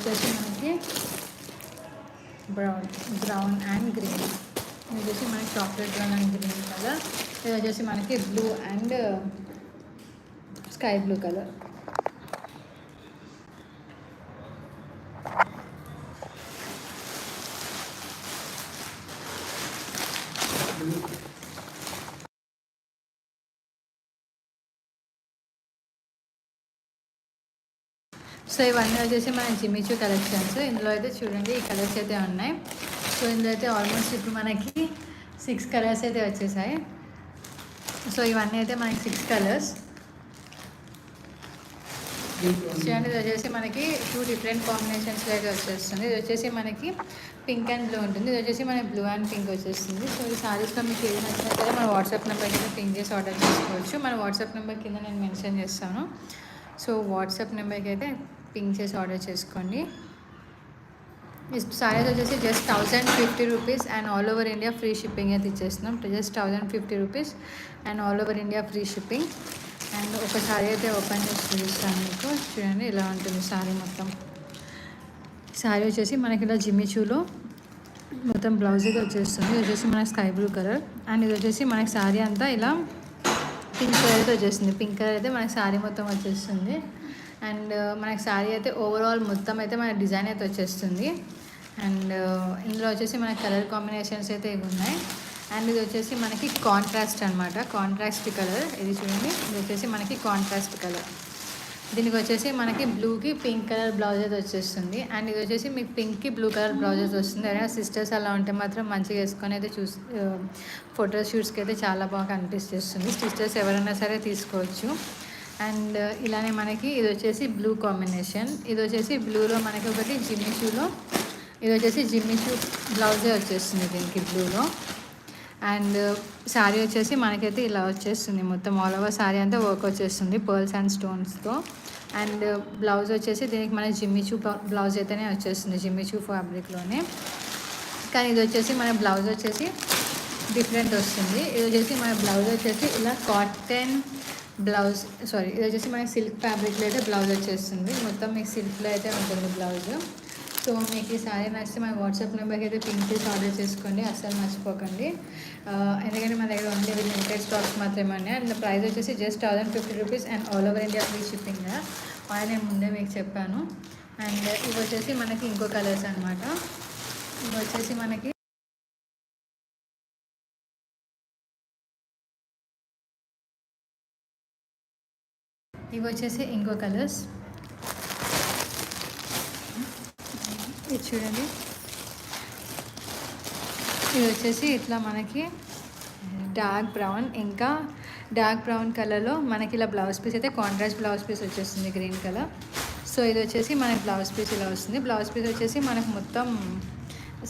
వచ్చేసి మనకి brown and green. ఇది వచ్చేసి మనకి chocolate brown and green colour. ఇది వచ్చేసి మనకి blue and sky blue colour. So ఇవన్నీ వచ్చేసి మన జిమ్మిచూ కలెక్షన్స్. ఇందులో అయితే చూడండి ఈ కలర్స్ అయితే ఉన్నాయి. సో ఇందులో అయితే ఆల్మోస్ట్ ఇప్పుడు మనకి 6 కలర్స్ అయితే వచ్చేసాయి. సో ఇవన్నీ అయితే మనకి 6 కలర్స్. చూడండి ఇది వచ్చేసి మనకి 2 డిఫరెంట్ కాంబినేషన్స్లో అయితే వచ్చేస్తుంది. ఇది వచ్చేసి మనకి పింక్ అండ్ బ్లూ ఉంటుంది. ఇది వచ్చేసి మనకి బ్లూ అండ్ పింక్ వచ్చేస్తుంది. సో ఈ సారీస్లో మీకు ఏది నచ్చినా సరే మన వాట్సాప్ నెంబర్ కింద పింక్ చేసి ఆర్డర్ చేసుకోవచ్చు. మన వాట్సాప్ నెంబర్ కింద నేను మెన్షన్ చేస్తాను. సో వాట్సాప్ నెంబర్కి అయితే పింక్ చేసి ఆర్డర్ చేసుకోండి. ఈ సారీస్ వచ్చేసి just 1050 rupees and all over India free shipping అయితే ఇచ్చేస్తున్నాం. Just 1050 rupees and all over India free shipping. And ఒక సారీ అయితే ఓపెన్ చేసి చూపిస్తాను మీకు. చూడండి ఇలా ఉంటుంది సారీ మొత్తం. సారీ వచ్చేసి మనకి ఇలా జిమ్మిచూలో మొత్తం బ్లౌజ్గా వచ్చేస్తుంది. ఇది వచ్చేసి మనకి స్కై బ్లూ కలర్ అండ్ ఇది వచ్చేసి మనకి సారీ అంతా ఇలా పింక్ కలర్ అయితే వచ్చేస్తుంది. పింక్ కలర్ అయితే మనకి సారీ మొత్తం వచ్చేస్తుంది. అండ్ మనకి సారీ అయితే ఓవరాల్ మొత్తం అయితే మన డిజైన్ అయితే వచ్చేస్తుంది. అండ్ ఇందులో వచ్చేసి మనకి కలర్ కాంబినేషన్స్ అయితే ఇవి ఉన్నాయి. అండ్ ఇది వచ్చేసి మనకి కాంట్రాస్ట్ అనమాట, కాంట్రాస్ట్ కలర్. ఇది చూడండి, ఇది వచ్చేసి మనకి కాంట్రాస్ట్ కలర్. దీనికి వచ్చేసి మనకి బ్లూకి పింక్ కలర్ బ్లౌజ్ అయితే వచ్చేస్తుంది. అండ్ ఇది వచ్చేసి మీకు పింక్కి బ్లూ కలర్ బ్లౌజ్ అయితే వస్తుంది. అదే సిస్టర్స్ అలా ఉంటే మాత్రం మంచిగా వేసుకొని అయితే ఫోటో షూట్స్కి అయితే చాలా బాగా కనిపిస్తుంది. సిస్టర్స్ ఎవరైనా సరే తీసుకోవచ్చు. అండ్ ఇలానే మనకి ఇది వచ్చేసి బ్లూ కాంబినేషన్. ఇది వచ్చేసి బ్లూలో మనకి ఒకటి జిమ్మిచూలో, ఇది వచ్చేసి జిమ్మిచూ బ్లౌజే వచ్చేస్తుంది దీనికి బ్లూలో. అండ్ శారీ వచ్చేసి మనకైతే ఇలా వచ్చేస్తుంది. మొత్తం ఆల్ ఓవర్ శారీ అంతా వర్క్ వచ్చేస్తుంది పర్ల్స్ అండ్ స్టోన్స్తో. అండ్ బ్లౌజ్ వచ్చేసి దీనికి మన జిమ్మిచూ బ్లౌజ్ అయితేనే వచ్చేస్తుంది, జిమ్మిచూ ఫ్యాబ్రిక్లోనే. కానీ ఇది వచ్చేసి మన బ్లౌజ్ వచ్చేసి డిఫరెంట్ వస్తుంది. ఇది వచ్చేసి మన బ్లౌజ్ వచ్చేసి ఇలా కాటన్ బ్లౌజ్, ఇది వచ్చేసి మనకి సిల్క్ ఫ్యాబ్రిక్లో అయితే బ్లౌజ్ వచ్చేస్తుంది. మొత్తం మీకు సిల్క్లో అయితే ఉంటుంది బ్లౌజ్. సో మీకు ఈ సారీ నచ్చితే మన వాట్సాప్ నెంబర్కి అయితే పింక్ చేసి ఆర్డర్ చేసుకోండి, అస్సలు మర్చిపోకండి. ఎందుకంటే మన దగ్గర ఓన్లీ లిమిటెడ్ స్టాక్స్ మాత్రమే ఉన్నాయి. అండ్ ప్రైస్ వచ్చేసి just 1050 rupees and all over India free shipping. అది నేను ముందే మీకు చెప్పాను. అండ్ ఇవి వచ్చేసి మనకి ఇంకో కలర్స్ అనమాట. ఇవి వచ్చేసి మనకి ఇంకో కలర్స్. ఇది చూడండి, ఇది వచ్చేసి ఇట్లా మనకి డార్క్ బ్రౌన్, ఇంకా డార్క్ బ్రౌన్ కలర్లో మనకి ఇలా బ్లౌజ్ పీస్ అయితే కాంట్రాస్ట్ బ్లౌజ్ పీస్ వచ్చేస్తుంది గ్రీన్ కలర్. సో ఇది వచ్చేసి మనకి బ్లౌజ్ పీస్ ఇలా వస్తుంది. బ్లౌజ్ పీస్ వచ్చేసి మనకు మొత్తం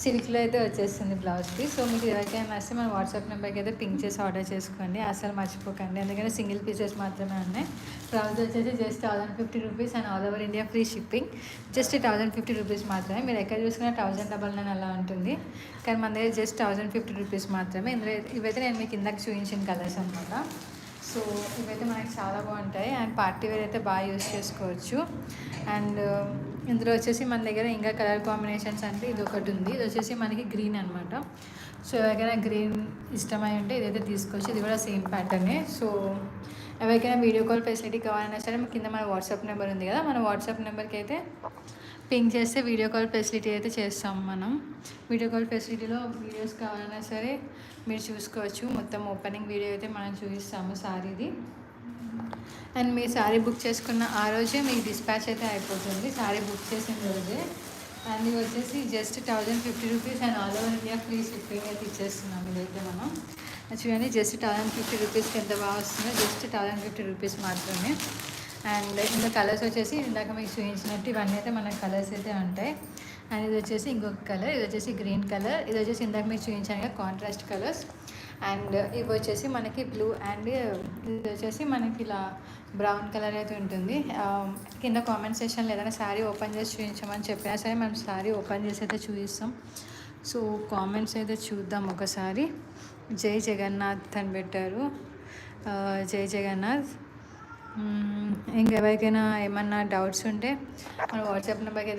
సిల్క్లో అయితే వచ్చేస్తుంది బ్లౌజ్ పీస్. సో మీకు ఎవరికైనా నచ్చితే మన వాట్సాప్ నెంబర్కి అయితే పింక్ చేసి ఆర్డర్ చేసుకోండి, అసలు మర్చిపోకండి. ఎందుకంటే సింగిల్ పీసెస్ మాత్రమే ఉన్నాయి. బ్లౌజ్ వచ్చేసి just 1050 rupees and all over India free shipping. Just 1050 rupees మాత్రమే. మీరు ఎక్కడ చూసుకున్నా 1099 అలా ఉంటుంది, కానీ మన దగ్గర జస్ట్ 1050 రూపీస్ మాత్రమే. ఇందులో ఇవైతే నేను మీకు ఇందాక చూపించిన కలర్స్ అనమాట. సో ఇవైతే మనకి చాలా బాగుంటాయి అండ్ పార్టీ వేర్ అయితే బాగా యూస్ చేసుకోవచ్చు. అండ్ ఇందులో వచ్చేసి మన దగ్గర ఇంకా కలర్ కాంబినేషన్స్ అంటే ఇది ఒకటి ఉంది. ఇది వచ్చేసి మనకి గ్రీన్ అనమాట. సో ఎవరికైనా గ్రీన్ ఇష్టమై ఉంటే ఇదైతే తీసుకోవచ్చు. ఇది కూడా సేమ్ ప్యాటర్నే. సో ఎవరికైనా వీడియో కాల్ ఫెసిలిటీ కావాలన్నా సరే కింద మన వాట్సాప్ నెంబర్ ఉంది కదా, మన వాట్సాప్ నెంబర్కి అయితే పింక్ చేస్తే వీడియో కాల్ ఫెసిలిటీ అయితే చేస్తాం మనం. వీడియో కాల్ ఫెసిలిటీలో వీడియోస్ కావాలన్నా సరే మీరు చూసుకోవచ్చు. మొత్తం ఓపెనింగ్ వీడియో అయితే మనం చూపిస్తాము శారీది. అండ్ మీ శారీ బుక్ చేసుకున్న ఆ రోజే మీకు డిస్పాచ్ అయితే అయిపోతుంది, శారీ బుక్ చేసిన రోజే. అండ్ ఇది వచ్చేసి just 1050 rupees and all over India free shipping అయితే ఇచ్చేస్తున్నాం. ఇదైతే మనం చూడండి, జస్ట్ 1050 రూపీస్కి ఎంత బాగా వస్తుందో, జస్ట్ 1050 రూపీస్ మాత్రమే. అండ్ ఇందులో కలర్స్ వచ్చేసి ఇందాక మీకు చూపించినట్టు ఇవన్నీ అయితే మన కలర్స్ అయితే ఉంటాయి. అండ్ ఇది వచ్చేసి ఇంకొక కలర్, ఇది వచ్చేసి గ్రీన్ కలర్, ఇది వచ్చేసి ఇందాక మీకు చూపించాను కదా కాంట్రాస్ట్ కలర్స్. అండ్ ఇవి వచ్చేసి మనకి బ్లూ అండ్ ఇది వచ్చేసి మనకి ఇలా బ్రౌన్ కలర్ అయితే ఉంటుంది. కింద కామెంట్ సెక్షన్లో ఏదైనా శారీ ఓపెన్ చేసి చూపించమని చెప్పినా సరే మనం శారీ ఓపెన్ చేసి అయితే చూపిస్తాం. సో కామెంట్స్ అయితే చూద్దాం ఒకసారి. జై జగన్నాథ్ అని పెట్టారు, జై జగన్నాథ్. ఇంకెవరికైనా ఏమన్నా డౌట్స్ ఉంటే మన వాట్సాప్ నెంబర్కి